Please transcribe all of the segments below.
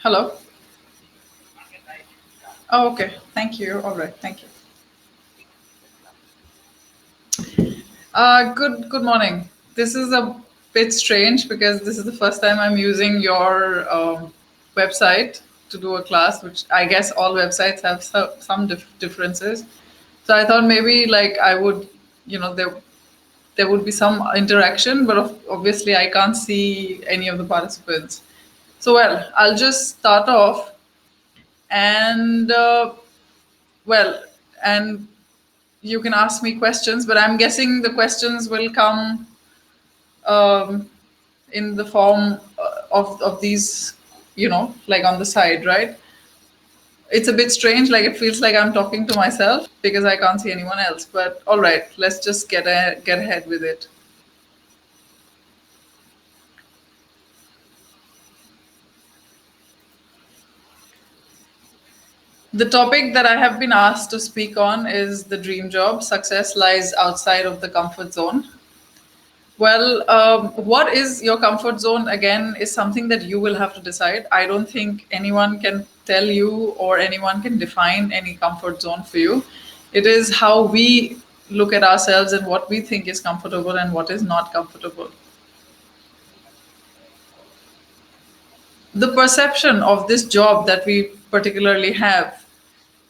Hello. Oh, okay. Thank you. All right. Thank you. Good morning. This is a bit strange because this is the first time I'm using your website to do a class, which I guess all websites have some differences. So I thought maybe like I would, there would be some interaction, but obviously I can't see any of the participants. So well, I'll just start off and well, and you can ask me questions, but I'm guessing the questions will come um, in the form of these, like on the side, right? It's a bit strange, like it feels like I'm talking to myself because I can't see anyone else. But all right, let's just get ahead with it. The topic that I have been asked to speak on is the dream job. Success lies outside of the comfort zone. Well, what is your comfort zone again is something that you will have to decide. I don't think anyone can tell you or anyone can define any comfort zone for you. It is how we look at ourselves and what we think is comfortable and what is not comfortable. The perception of this job that we particularly have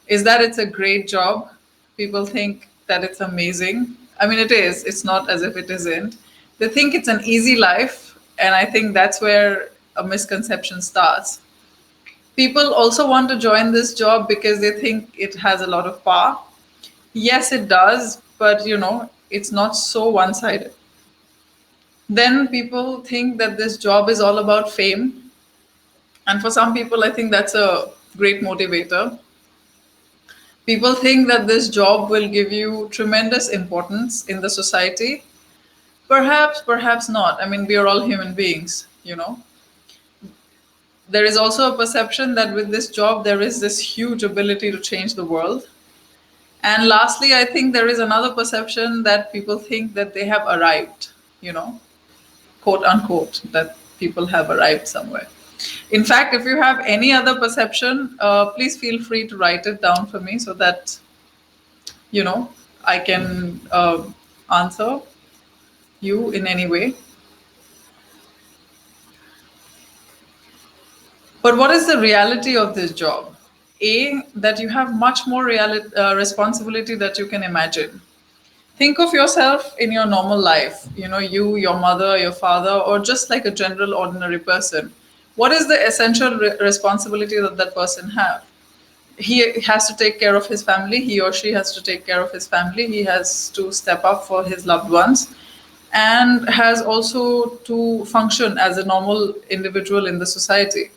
is that it's a great job. People think that it's amazing. I mean, it is. It's not as if it isn't. They think it's an easy life. And I think that's where a misconception starts. People also want to join this job because they think it has a lot of power. Yes, it does, but it's not so one sided. Then people think that this job is all about fame. And for some people, I think that's a great motivator. People think that this job will give you tremendous importance in the society. Perhaps, perhaps not. I mean, we are all human beings. There is also a perception that with this job, there is this huge ability to change the world. And lastly, I think there is another perception that people think that they have arrived, you know, quote unquote, that people have arrived somewhere. In fact, if you have any other perception, please feel free to write it down for me so that you know I can answer you in any way. But what is the reality of this job? A, that you have much more responsibility that you can imagine. Think of yourself in your normal life, you, your mother, your father, or just like a general ordinary person. What is the essential responsibility that that person have? He has to take care of his family. He or she has to take care of his family. He has to step up for his loved ones and has also to function as a normal individual in the society.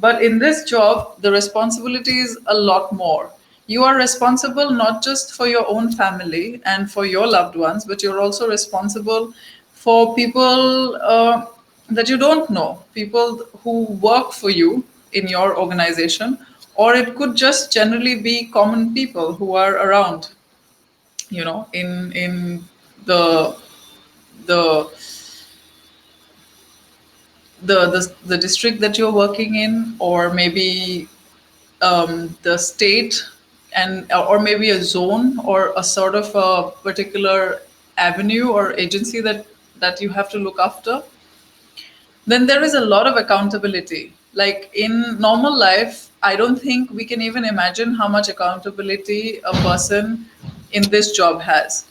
But in this job, the responsibility is a lot more. You are responsible not just for your own family and for your loved ones, but you're also responsible for people that you don't know, people who work for you in your organization, or it could just generally be common people who are around, in the the the district that you're working in, or maybe the state, and or maybe a zone or a sort of a particular avenue or agency that you have to look after. Then there is a lot of accountability. Like in normal life, I don't think we can even imagine how much accountability a person in this job has.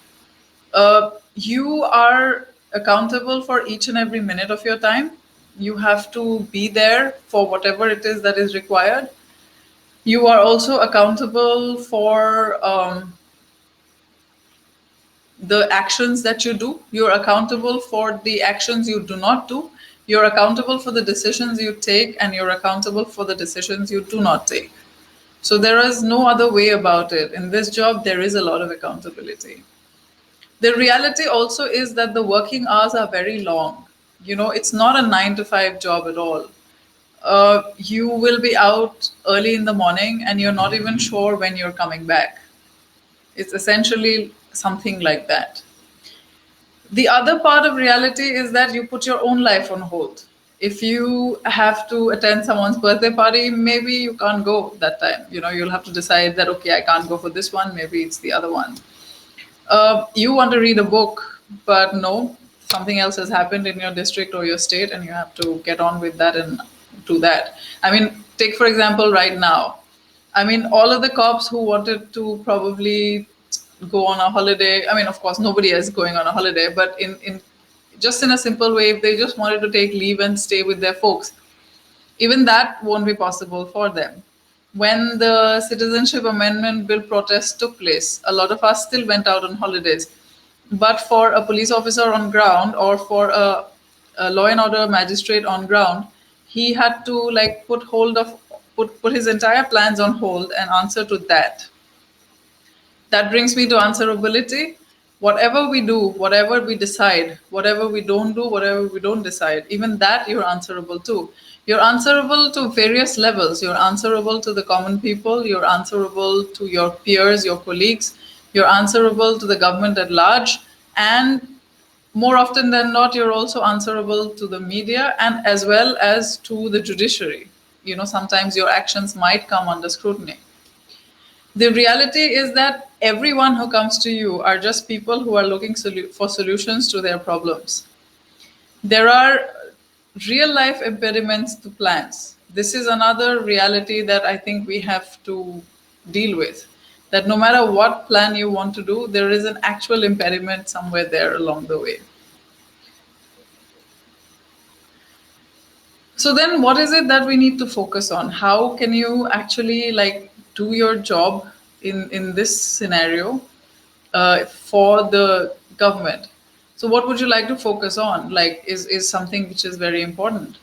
You are accountable for each and every minute of your time. You have to be there for whatever it is that is required. You are also accountable for the actions that you do. You're accountable for the actions you do not do. You're accountable for the decisions you take, and you're accountable for the decisions you do not take. So there is no other way about it. In this job, there is a lot of accountability. The reality also is that the working hours are very long. It's not a 9 to 5 job at all. You will be out early in the morning and you're not even sure when you're coming back. It's essentially something like that. The other part of reality is that you put your own life on hold. If you have to attend someone's birthday party, maybe you can't go that time. You'll have to decide that, okay, I can't go for this one, maybe it's the other one. You want to read a book, but no, something else has happened in your district or your state, and you have to get on with that and do that. I mean, take for example, right now. I mean, all of the cops who wanted to probably go on a holiday. I mean, of course, nobody is going on a holiday, but in just in a simple way, if they just wanted to take leave and stay with their folks, even that won't be possible for them. When the Citizenship Amendment Bill protest took place, a lot of us still went out on holidays. But for a police officer on ground, or for a law and order magistrate on ground, he had to like put his entire plans on hold and answer to that. That brings me to answerability. Whatever we do, whatever we decide, whatever we don't do, whatever we don't decide, even that you're answerable to. You're answerable to various levels. You're answerable to the common people, you're answerable to your peers, your colleagues, you're answerable to the government at large, and more often than not, you're also answerable to the media and as well as to the judiciary. Sometimes your actions might come under scrutiny. The reality is that everyone who comes to you are just people who are looking for solutions to their problems. There are real life impediments to plans. This is another reality that I think we have to deal with. That no matter what plan you want to do, there is an actual impediment somewhere there along the way. So then what is it that we need to focus on? How can you actually do your job in this scenario for the government? So what would you like to focus on? Is something which is very important.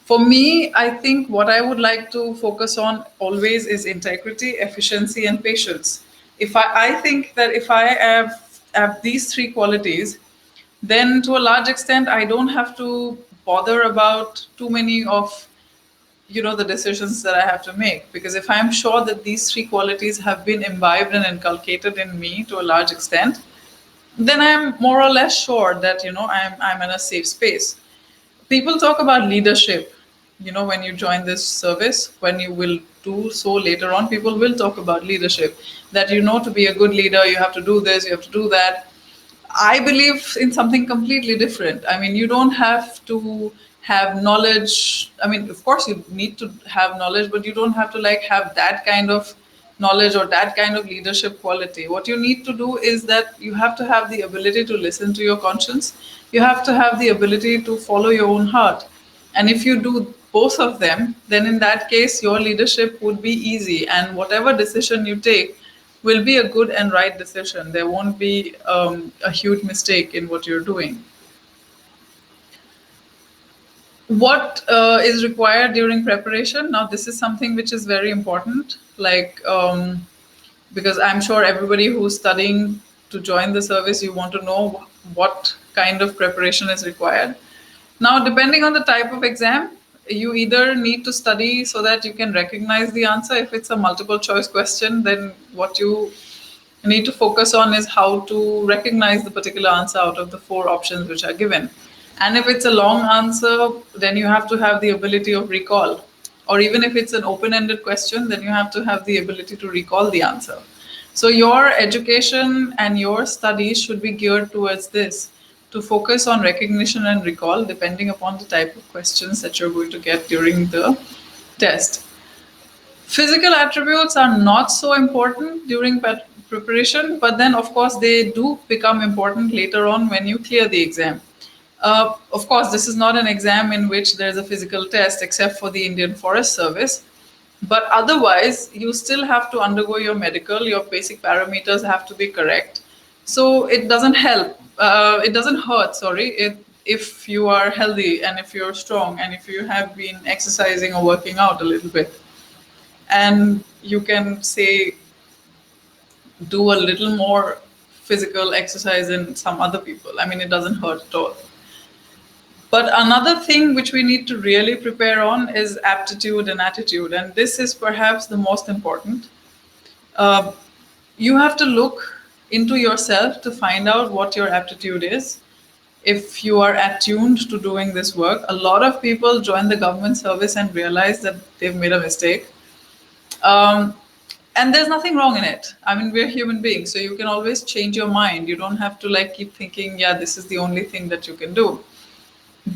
For me, I think what I would like to focus on always is integrity, efficiency, and patience. I think that if I have these three qualities, then to a large extent, I don't have to bother about too many of the decisions that I have to make. Because if I'm sure that these three qualities have been imbibed and inculcated in me to a large extent, then I'm more or less sure that I'm in a safe space. People talk about leadership. When you join this service, when you will do so later on, people will talk about leadership. That to be a good leader, you have to do this, you have to do that. I believe in something completely different. I mean, you don't have to have knowledge. I mean, of course, you need to have knowledge, but you don't have to have that kind of knowledge or that kind of leadership quality. What you need to do is that you have to have the ability to listen to your conscience. You have to have the ability to follow your own heart. And if you do both of them, then in that case, your leadership would be easy. And whatever decision you take will be a good and right decision. There won't be a huge mistake in what you're doing. What is required during preparation? Now, this is something which is very important, because I'm sure everybody who's studying to join the service, you want to know what kind of preparation is required. Now, depending on the type of exam, you either need to study so that you can recognize the answer. If it's a multiple choice question, then what you need to focus on is how to recognize the particular answer out of the 4 options which are given. And if it's a long answer, then you have to have the ability of recall. Or even if it's an open-ended question, then you have to have the ability to recall the answer. So your education and your studies should be geared towards this, to focus on recognition and recall depending upon the type of questions that you're going to get during the test. Physical attributes are not so important during preparation, but then of course they do become important later on when you clear the exam. Of course, this is not an exam in which there's a physical test except for the Indian Forest Service. But otherwise, you still have to undergo your medical, your basic parameters have to be correct. So it doesn't help. It doesn't hurt, if you are healthy and if you're strong and if you have been exercising or working out a little bit. And you can say, do a little more physical exercise than some other people. I mean, it doesn't hurt at all. But another thing which we need to really prepare on is aptitude and attitude. And this is perhaps the most important. You have to look into yourself to find out what your aptitude is. if you are attuned to doing this work. A lot of people join the government service and realize that they've made a mistake. Um, and there's nothing wrong in it. I mean, we're human beings, so you can always change your mind. You don't have to like keep thinking, yeah, this is the only thing that you can do.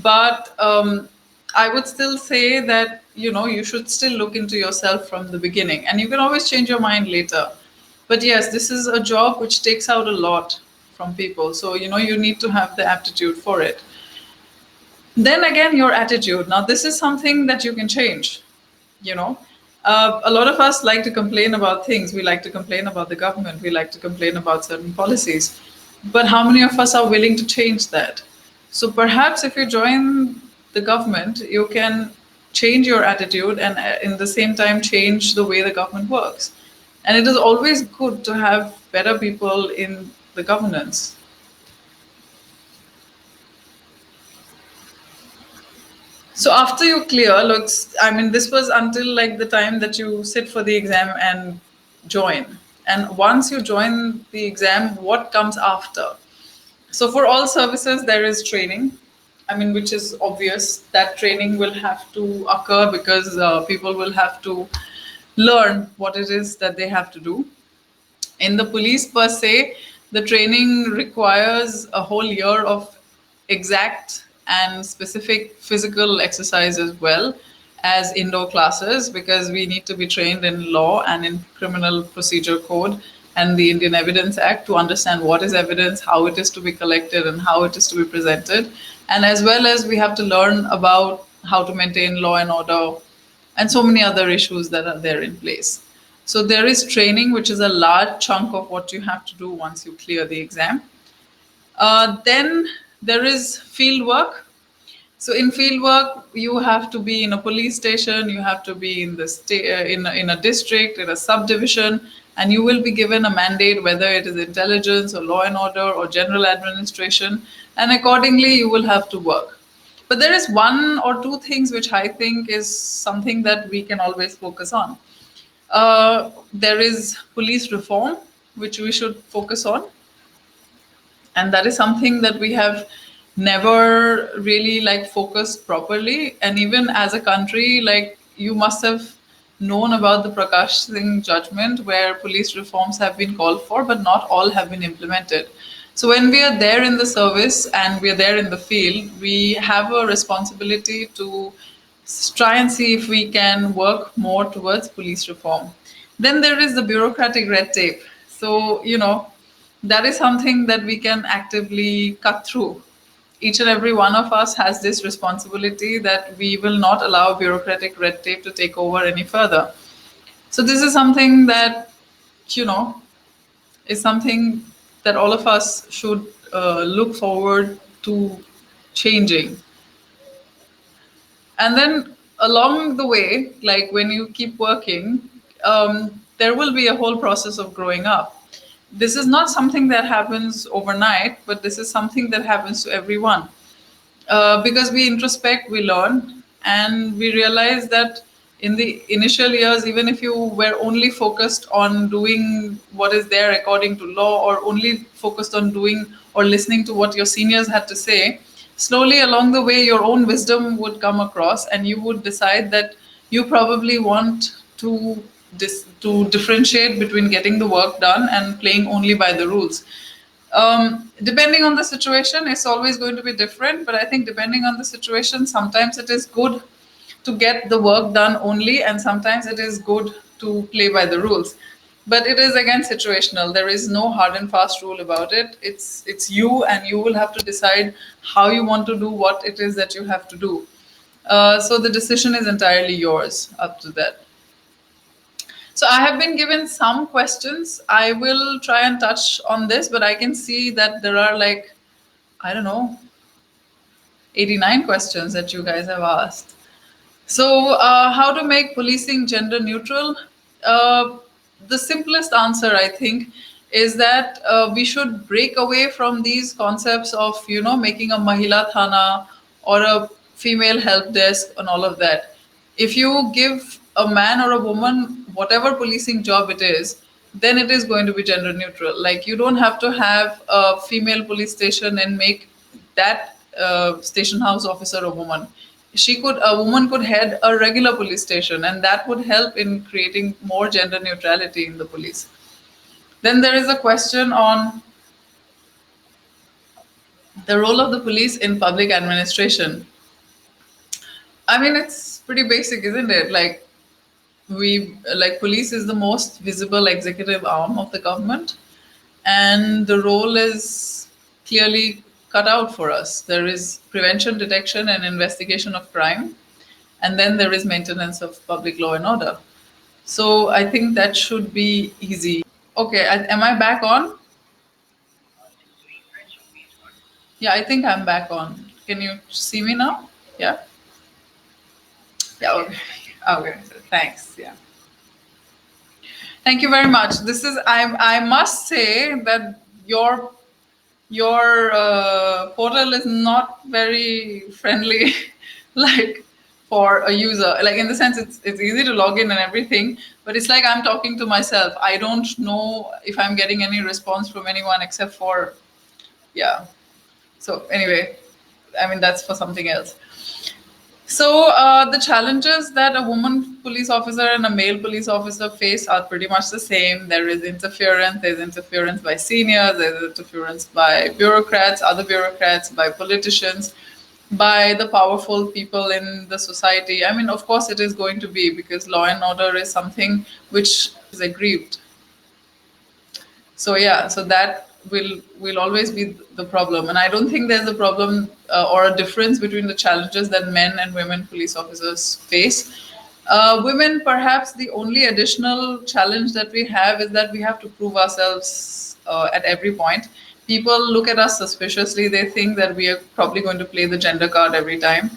But I would still say that you should still look into yourself from the beginning, and you can always change your mind later. But yes, this is a job which takes out a lot from people, so you need to have the aptitude for it. Then again, your attitude. Now, this is something that you can change. You know, a lot of us like to complain about things. We like to complain about the government. We like to complain about certain policies. But how many of us are willing to change that? So perhaps if you join the government, you can change your attitude and in the same time change the way the government works. And it is always good to have better people in the governance. So after you clear, looks, I mean, this was until like the time that you sit for the exam and join. And once you join the exam, what comes after? So for all services, there is training. I mean, which is obvious that training will have to occur because people will have to learn what it is that they have to do. In the police per se, the training requires a whole year of exact and specific physical exercise as well as indoor classes, because we need to be trained in law and in criminal procedure code and the Indian Evidence Act to understand what is evidence, how it is to be collected, and how it is to be presented. And as well as we have to learn about how to maintain law and order and so many other issues that are there in place. So there is training, which is a large chunk of what you have to do once you clear the exam. Then there is field work. So in field work, you have to be in a police station, you have to be in the in a district, in a subdivision, and you will be given a mandate, whether it is intelligence or law and order or general administration, and accordingly you will have to work. But there is one or two things which I think is something that we can always focus on. There is police reform, which we should focus on. And that is something that we have never really like focused properly. And even as a country, like you must have known about the Prakash Singh judgment where police reforms have been called for, but not all have been implemented. So when we are there in the service and we are there in the field, we have a responsibility to try and see if we can work more towards police reform. Then there is the bureaucratic red tape. So, that is something that we can actively cut through. Each and every one of us has this responsibility that we will not allow bureaucratic red tape to take over any further. So this is something that, you know, is something that all of us should look forward to changing. And then along the way, like when you keep working, there will be a whole process of growing up. This is not something that happens overnight, but this is something that happens to everyone. Because we introspect, we learn, and we realize that in the initial years, even if you were only focused on doing what is there according to law, or only focused on doing or listening to what your seniors had to say, slowly along the way, your own wisdom would come across, and you would decide that you probably want to differentiate between getting the work done and playing only by the rules. Depending on the situation, it's always going to be different. But I think depending on the situation, sometimes it is good to get the work done only, and sometimes it is good to play by the rules. But it is again situational. There is no hard and fast rule about it. It's you, and you will have to decide how you want to do what it is that you have to do. So the decision is entirely yours up to that. So I have been given some questions. I will try and touch on this, but I can see that there are like, I don't know, 89 questions that you guys have asked. So how to make policing gender neutral? The simplest answer, I think, is that we should break away from these concepts of, making a Mahila Thana or a female help desk and all of that. If you give a man or a woman whatever policing job it is, then it is going to be gender neutral. Like you don't have to have a female police station and make that station house officer a woman. A woman could head a regular police station, and that would help in creating more gender neutrality in the police. Then there is a question on the role of the police in public administration. I mean, it's pretty basic, isn't it? Police is the most visible executive arm of the government, and the role is clearly cut out for us. There is prevention, detection, and investigation of crime, and then there is maintenance of public law and order. So I think that should be easy. Okay, am I back on? Yeah, I think I'm back on. Can you see me now? Yeah. Yeah. Okay. Okay. Thanks. Yeah. Thank you very much. This is I must say that your portal is not very friendly, like for a user. Like in the sense, it's easy to log in and everything, but it's like I'm talking to myself. I don't know if I'm getting any response from anyone except for, yeah. So anyway, I mean that's for something else. So the challenges that a woman police officer and a male police officer face are pretty much the same. There is interference. There's interference by seniors. There's interference by bureaucrats, other bureaucrats, by politicians, by the powerful people in the society. I mean, of course, it is going to be, because law and order is something which is aggrieved. So yeah, so that will always be the problem, and I don't think there's a problem or a difference between the challenges that men and women police officers face. Women, perhaps the only additional challenge that we have is that we have to prove ourselves at every point. People look at us suspiciously. They think that we are probably going to play the gender card every time,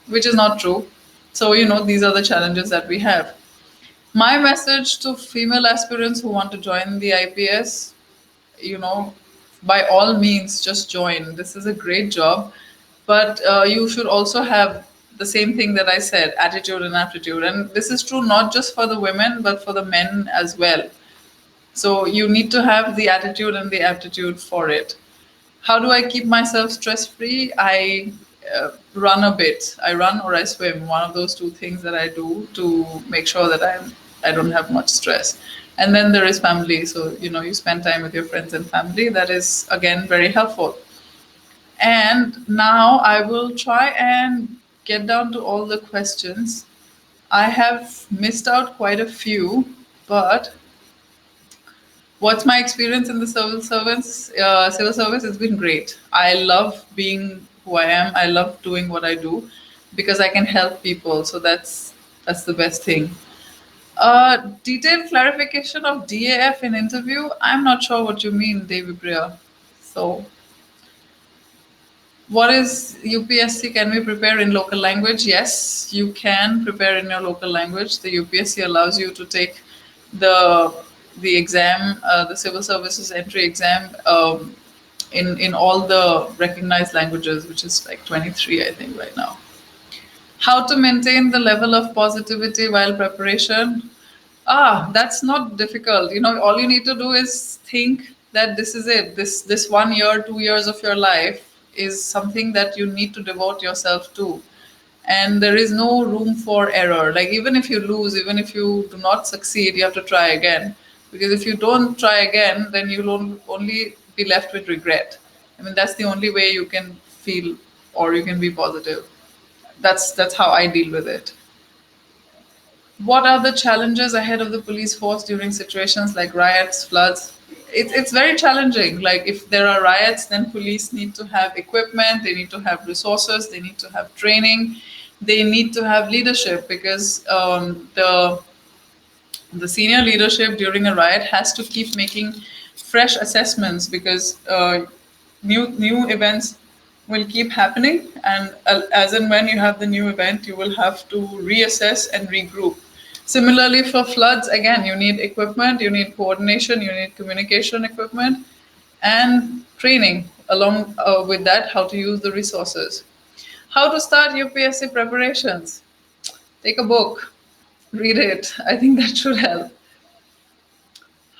which is not true. So these are the challenges that we have. My message to female aspirants who want to join the IPS, by all means, just join. This is a great job, but you should also have the same thing that I said, attitude and aptitude. And this is true not just for the women, but for the men as well. So you need to have the attitude and the aptitude for it. How do I keep myself stress-free? I run a bit. I run or I swim. One of those two things that I do to make sure that I don't have much stress. And then there is family. So, you spend time with your friends and family. That is, again, very helpful. And now I will try and get down to all the questions. I have missed out quite a few, but what's my experience in the civil service? It's been great. I love being who I am. I love doing what I do because I can help people. So that's the best thing. Detailed clarification of DAF in interview. I'm not sure what you mean, Devi Priya. So, what is UPSC? Can we prepare in local language? Yes, you can prepare in your local language. The UPSC allows you to take the exam, the civil services entry exam, in all the recognized languages, which is like 23, I think, right now. How to maintain the level of positivity while preparation? That's not difficult. All you need to do is think that this is it. This 1 year, 2 years of your life is something that you need to devote yourself to. And there is no room for error. Like even if you lose, even if you do not succeed, you have to try again. Because if you don't try again, then you'll only be left with regret. I mean, that's the only way you can feel or you can be positive. That's how I deal with it. What are the challenges ahead of the police force during situations like riots, floods? It's very challenging. Like if there are riots, then police need to have equipment, they need to have resources, they need to have training, they need to have leadership, because the senior leadership during a riot has to keep making fresh assessments, because new events will keep happening, and as and when you have the new event, you will have to reassess and regroup. Similarly, for floods, again, you need equipment, you need coordination, you need communication equipment, and training along with that, how to use the resources. How to start UPSC preparations? Take a book, read it. I think that should help.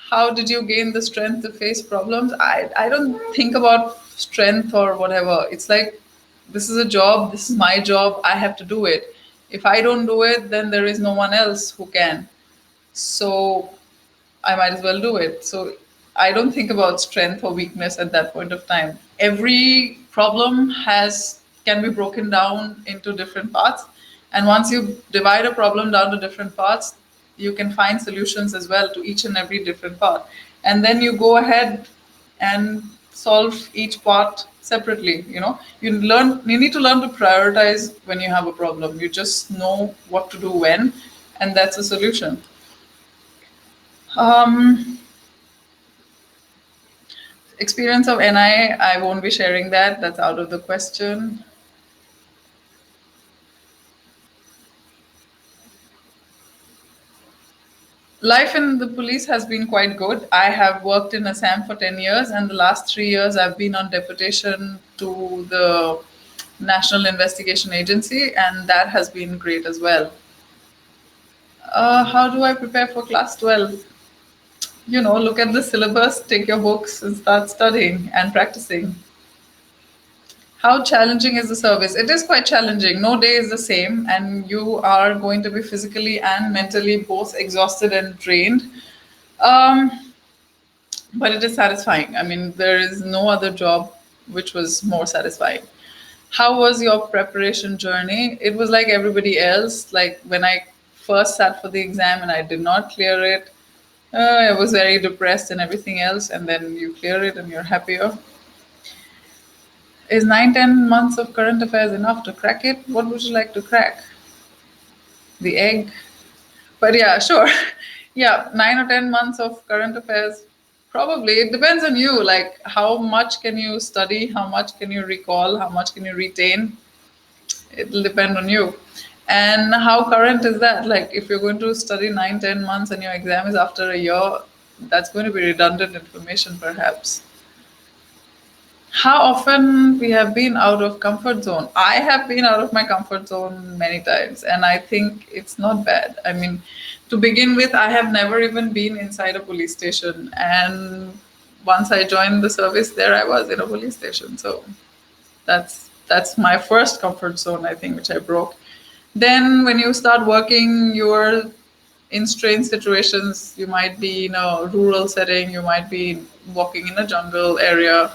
How did you gain the strength to face problems? I don't think about strength or whatever. It's like, this is a job, this is my job, I have to do it. If I don't do it, then there is no one else who can. So I might as well do it. So I don't think about strength or weakness at that point of time. Every problem has can be broken down into different parts. And once you divide a problem down to different parts, you can find solutions as well to each and every different part. And then you go ahead and solve each part separately. You need to learn to prioritize when you have a problem. You just know what to do when, and that's a solution. um, Experience of I won't be sharing that. That's out of the question. Life in the police has been quite good. I have worked in Assam for 10 years, and the last 3 years I've been on deputation to the National Investigation Agency, and that has been great as well. How do I prepare for class 12? Look at the syllabus, take your books, and start studying and practicing. How challenging is the service? It is quite challenging. No day is the same, and you are going to be physically and mentally both exhausted and drained. Um, but it is satisfying. I mean, there is no other job which was more satisfying. How was your preparation journey? It was like everybody else. Like when I first sat for the exam and I did not clear it, I was very depressed and everything else, and then you clear it and you're happier. Is 9, 10 months of current affairs enough to crack it? What would you like to crack? The egg? But yeah, sure. Yeah, 9 or 10 months of current affairs. Probably. It depends on you. Like, how much can you study? How much can you recall? How much can you retain? It'll depend on you. And how current is that? Like, if you're going to study 9, 10 months and your exam is after a year, that's going to be redundant information, perhaps. How often we have been out of comfort zone? I have been out of my comfort zone many times, and I think it's not bad. I mean, to begin with, I have never even been inside a police station, and once I joined the service, there I was in a police station. So that's my first comfort zone, I think, which I broke. Then when you start working, you're in strange situations. You might be in a rural setting, you might be walking in a jungle area,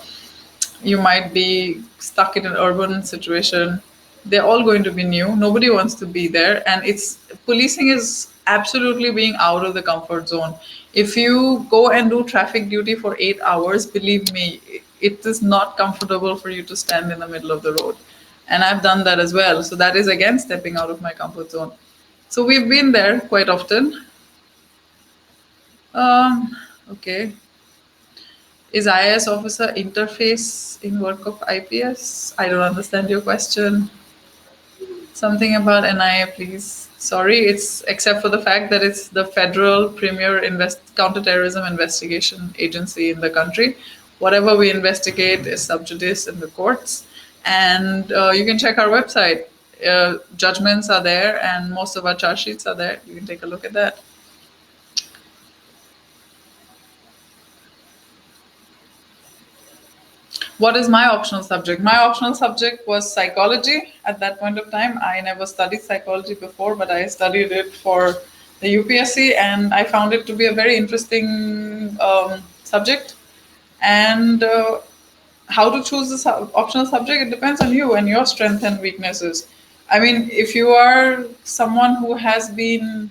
you might be stuck in an urban situation. They're all going to be new. Nobody wants to be there. And it's policing is absolutely being out of the comfort zone. If you go and do traffic duty for 8 hours, believe me, it is not comfortable for you to stand in the middle of the road. And I've done that as well. So that is again stepping out of my comfort zone. So we've been there quite often. Okay. Is IAS officer interface in work of IPS? I don't understand your question. Something about NIA, please. Sorry, it's except for the fact that it's the federal premier counterterrorism investigation agency in the country. Whatever we investigate is sub judice in the courts. And you can check our website. Judgments are there, and most of our charge sheets are there. You can take a look at that. What is my optional subject? My optional subject was psychology at that point of time. I never studied psychology before, but I studied it for the UPSC, and I found it to be a very interesting subject. And how to choose this optional subject, it depends on you and your strengths and weaknesses. I mean, if you are someone who has been,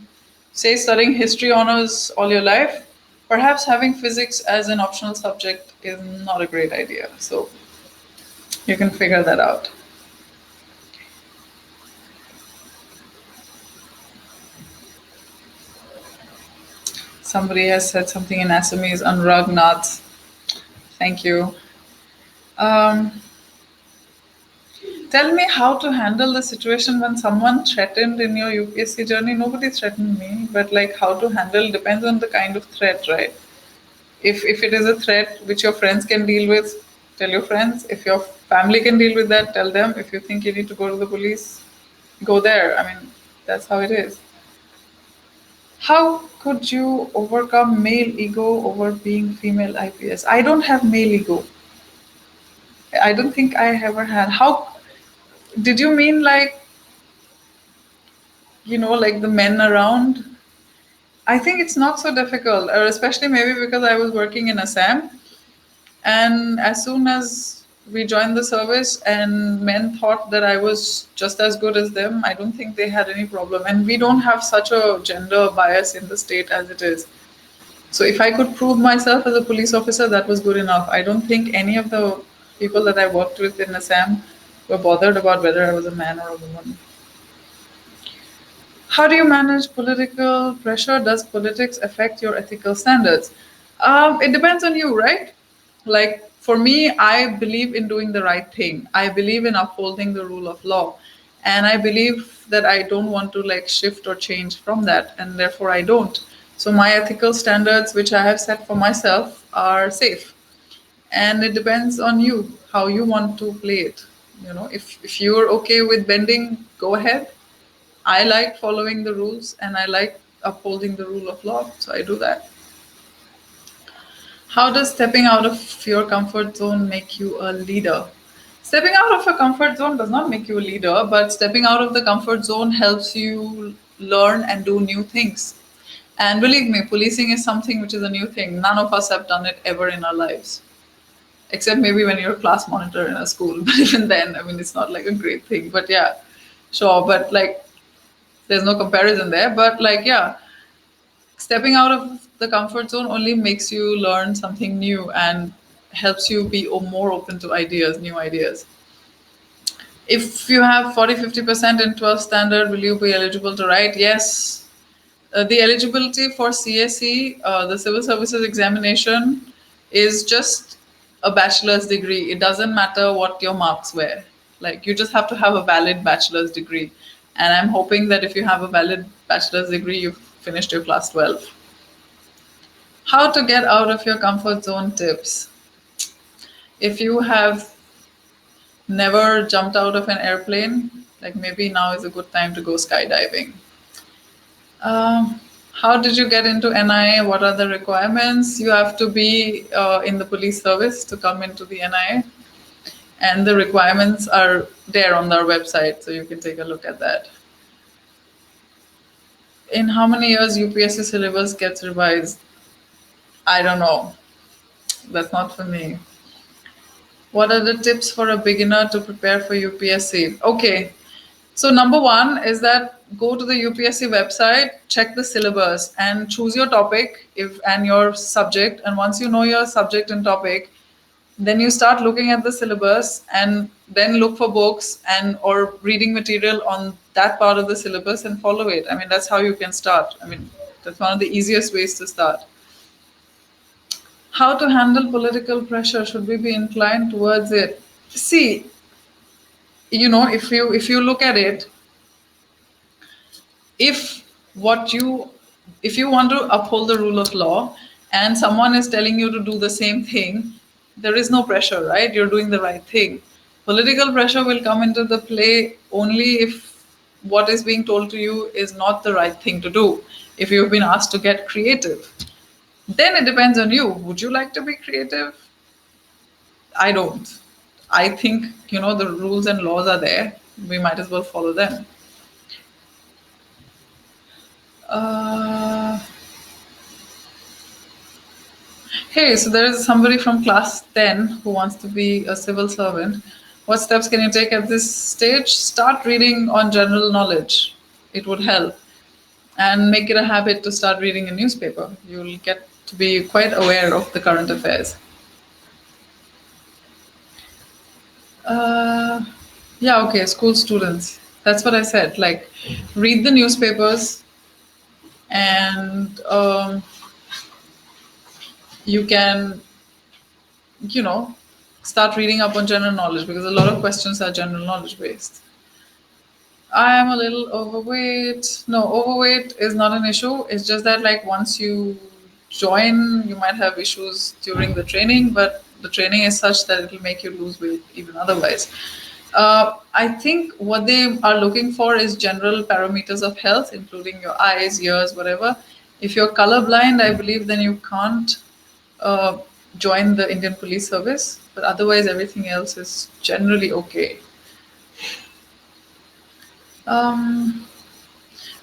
say, studying history honors all your life, perhaps having physics as an optional subject is not a great idea. So you can figure that out. Somebody has said something in Assamese, Anurag Nath. Thank you. Tell me how to handle the situation when someone threatened in your UPSC journey. Nobody threatened me, but like how to handle depends on the kind of threat, right? If it is a threat which your friends can deal with, tell your friends. If your family can deal with that, tell them. If you think you need to go to the police, go there. I mean, that's how it is. How could you overcome male ego over being female IPS? I don't have male ego. I don't think I ever had. How did you mean like, like the men around? I think it's not so difficult, or especially maybe because I was working in Assam. And as soon as we joined the service and men thought that I was just as good as them, I don't think they had any problem. And we don't have such a gender bias in the state as it is. So if I could prove myself as a police officer, that was good enough. I don't think any of the people that I worked with in Assam were bothered about whether I was a man or a woman. How do you manage political pressure? Does politics affect your ethical standards? It depends on you, right? Like for me, I believe in doing the right thing. I believe in upholding the rule of law. And I believe that I don't want to like shift or change from that. And therefore, I don't. So my ethical standards, which I have set for myself, are safe. And it depends on you how you want to play it. If you're okay with bending, go ahead. I like following the rules and I like upholding the rule of law, so I do that. How does stepping out of your comfort zone make you a leader? Stepping out of a comfort zone does not make you a leader, but stepping out of the comfort zone helps you learn and do new things. And believe me, policing is something which is a new thing. None of us have done it ever in our lives, except maybe when you're a class monitor in a school. But even then, I mean, it's not like a great thing. But yeah, sure. But like, there's no comparison there. But like, yeah, stepping out of the comfort zone only makes you learn something new and helps you be more open to ideas, new ideas. If you have 40-50% in 12th standard, will you be eligible to write? Yes. The eligibility for CSE, the civil services examination, is just a bachelor's degree. It doesn't matter what your marks were. Like, you just have to have a valid bachelor's degree. And I'm hoping that if you have a valid bachelor's degree, you've finished your class 12. How to get out of your comfort zone tips. If you have never jumped out of an airplane, like maybe now is a good time to go skydiving. How did you get into NIA? What are the requirements? You have to be in the police service to come into the NIA. And the requirements are there on our website, so you can take a look at that. In how many years UPSC syllabus gets revised? I don't know. That's not for me. What are the tips for a beginner to prepare for UPSC? Okay. So number one is that go to the UPSC website, check the syllabus and choose your topic and your subject. And once you know your subject and topic, then you start looking at the syllabus and then look for books and or reading material on that part of the syllabus and follow it. I mean, that's how you can start. I mean, that's one of the easiest ways to start. How to handle political pressure? Should we be inclined towards it? See, if you look at it, if you want to uphold the rule of law and someone is telling you to do the same thing, there is no pressure, right? You're doing the right thing. Political pressure will come into the play only if what is being told to you is not the right thing to do. If you've been asked to get creative, then it depends on you. Would you like to be creative? I don't. I think, the rules and laws are there. We might as well follow them. Hey, so there is somebody from class 10 who wants to be a civil servant. What steps can you take at this stage? Start reading on general knowledge. It would help. And make it a habit to start reading a newspaper. You'll get to be quite aware of the current affairs. Yeah, okay, school students. That's what I said. Like, read the newspapers and you can, start reading up on general knowledge because a lot of questions are general knowledge based. I am a little overweight. No, overweight is not an issue. It's just that, like, once you join, you might have issues during the training, but the training is such that it'll make you lose weight even otherwise. I think what they are looking for is general parameters of health, including your eyes, ears, whatever. If you're colorblind, I believe then you can't uh, join the Indian Police Service, but otherwise everything else is generally okay. Um,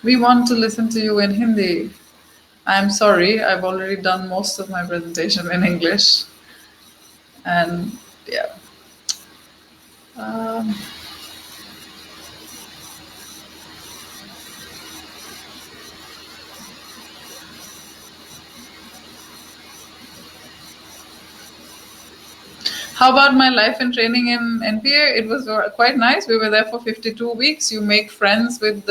we want to listen to you in Hindi. I'm sorry, I've already done most of my presentation in English, and yeah. Um, How about my life and training in NPA? It was quite nice. We were there for 52 weeks. You make friends with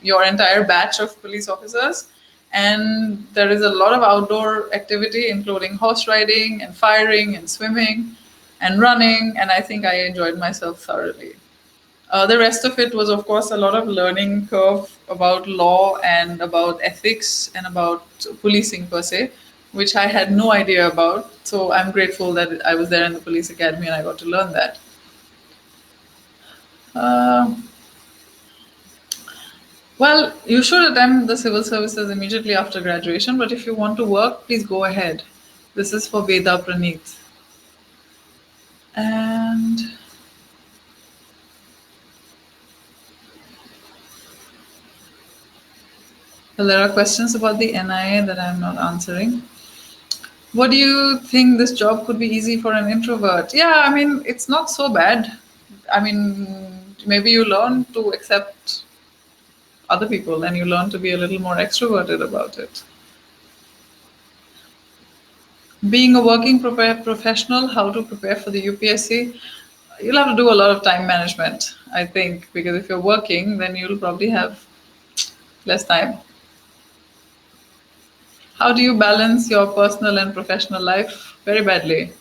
your entire batch of police officers, and there is a lot of outdoor activity, including horse riding and firing and swimming and running. And I think I enjoyed myself thoroughly. The rest of it was, of course, a lot of learning curve about law and about ethics and about policing per se, which I had no idea about. So I'm grateful that I was there in the police academy and I got to learn that. Uh, well, you should attempt the civil services immediately after graduation, but if you want to work, please go ahead. This is for Veda Praneet. And well, there are questions about the NIA that I'm not answering. What do you think this job could be easy for an introvert? Yeah, I mean, it's not so bad. I mean, maybe you learn to accept other people and you learn to be a little more extroverted about it. Being a working professional, how to prepare for the UPSC? You'll have to do a lot of time management, I think, because if you're working, then you'll probably have less time. How do you balance your personal and professional life? Very badly.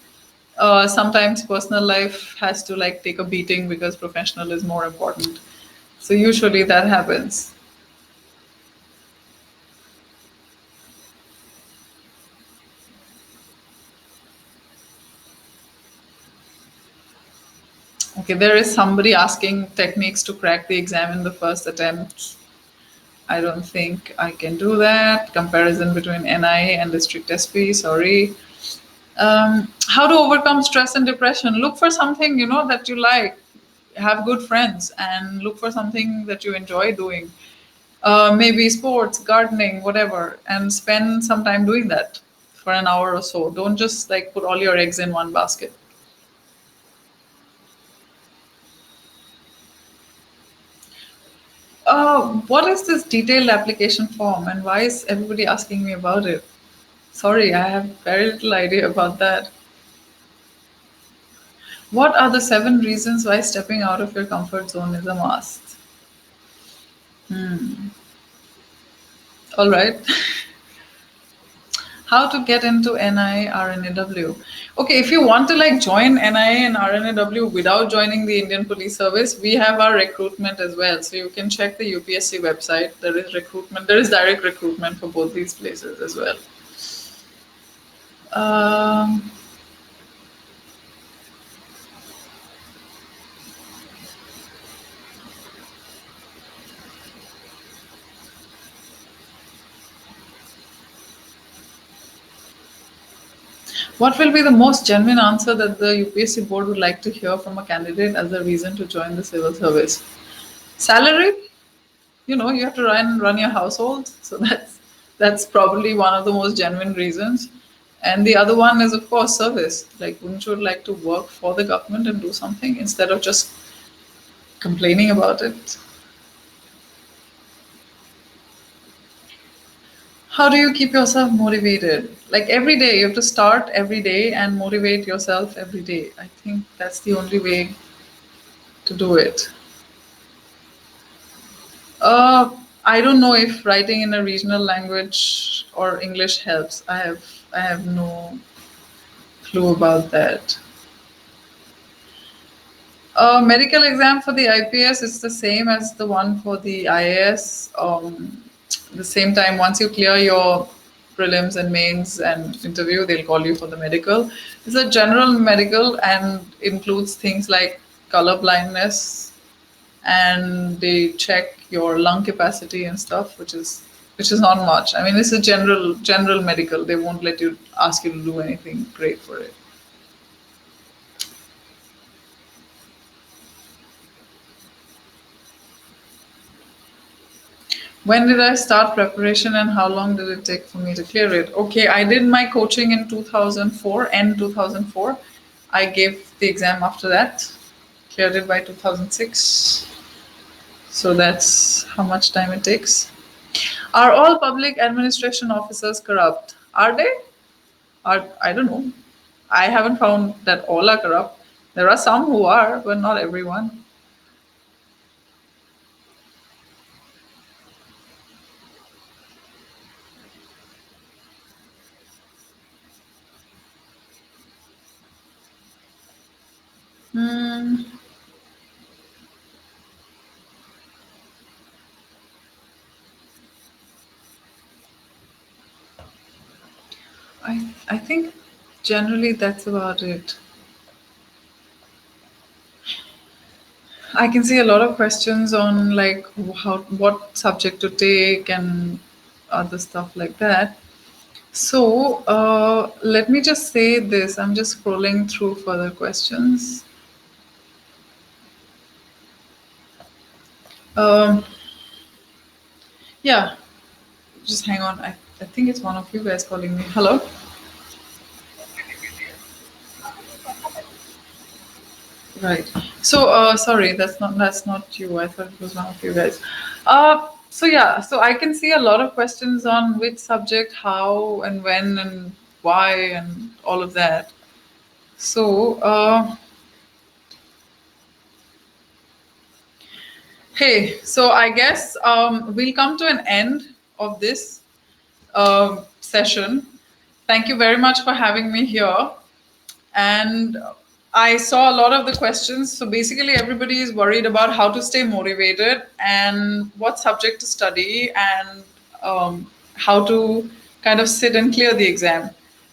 Sometimes personal life has to like take a beating because professional is more important. So usually that happens. Okay, there is somebody asking techniques to crack the exam in the first attempt. I don't think I can do that. Comparison between NIA and district SP, sorry. How to overcome stress and depression? Look for something, that you like. Have good friends and look for something that you enjoy doing. Maybe sports, gardening, whatever, and spend some time doing that for an hour or so. Don't just like put all your eggs in one basket. What is this detailed application form and why is everybody asking me about it? Sorry, I have very little idea about that. What are the 7 reasons why stepping out of your comfort zone is a must? All right. How to get into NIA RNAW? Okay, if you want to like join NIA and RNAW without joining the Indian Police Service, we have our recruitment as well. So you can check the UPSC website. There is recruitment. There is direct recruitment for both these places as well. Um, what will be the most genuine answer that the UPSC board would like to hear from a candidate as a reason to join the civil service? Salary? You have to run your household, so that's probably one of the most genuine reasons. And the other one is, of course, service. Like, wouldn't you like to work for the government and do something instead of just complaining about it? How do you keep yourself motivated? Like every day, you have to start every day and motivate yourself every day. I think that's the only way to do it. I don't know if writing in a regional language or English helps. I have no clue about that. Medical exam for the IPS is the same as the one for the IAS. The same time, once you clear your prelims and mains and interview, they'll call you for the medical. It's a general medical and includes things like color blindness, and they check your lung capacity and stuff, which is not much. I mean, it's a general medical. They won't let you ask you to do anything great for it. When did I start preparation and how long did it take for me to clear it? Okay, I did my coaching in 2004, end 2004. I gave the exam after that, cleared it by 2006. So that's how much time it takes. Are all public administration officers corrupt? Are they? I don't know. I haven't found that all are corrupt. There are some who are, but not everyone. Hmm. I think generally that's about it. I can see a lot of questions on like how what subject to take and other stuff like that. So let me just say this. I'm just scrolling through further questions. Um, yeah, just hang on. I think it's one of you guys calling me. Hello. Right. So, sorry, that's not you. I thought it was one of you guys. So yeah, so I can see a lot of questions on which subject, how, and when, and why, and all of that. So, hey, so I guess we'll come to an end of this session. Thank you very much for having me here. And I saw a lot of the questions. So basically, everybody is worried about how to stay motivated and what subject to study and how to kind of sit and clear the exam.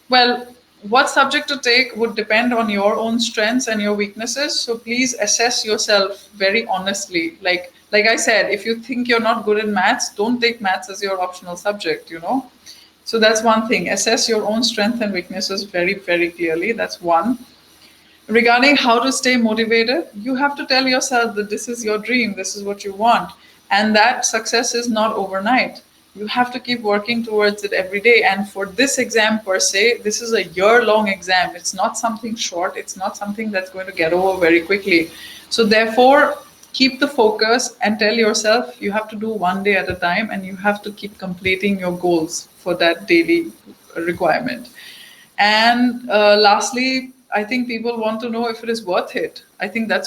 Well, what subject to take would depend on your own strengths and your weaknesses. So please assess yourself very honestly. Like I said, if you think you're not good in maths, don't take maths as your optional subject, you know. So that's one thing. Assess your own strengths and weaknesses very, very clearly. That's one. Regarding how to stay motivated, you have to tell yourself that this is your dream, this is what you want, and that success is not overnight. You have to keep working towards it every day. And for this exam per se, this is a year long exam. It's not something short, it's not something that's going to get over very quickly. So, therefore, keep the focus and tell yourself you have to do one day at a time and you have to keep completing your goals for that daily requirement. And lastly, I think people want to know if it is worth it. I think that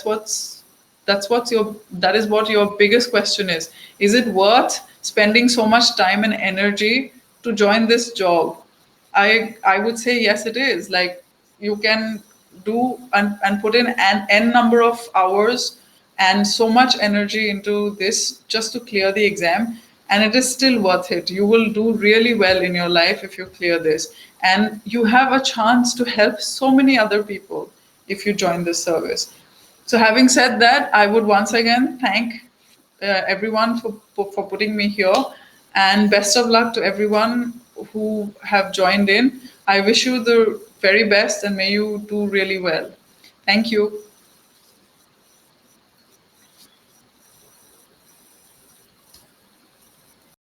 is what your biggest question is. Is it worth spending so much time and energy to join this job? I would say yes, it is. Like you can do and put in an n number of hours and so much energy into this just to clear the exam, and it is still worth it. You will do really well in your life if you clear this, and you have a chance to help so many other people if you join this service. So having said that, I would once again thank everyone for putting me here, and best of luck to everyone who have joined in. I wish you the very best and may you do really well. Thank you.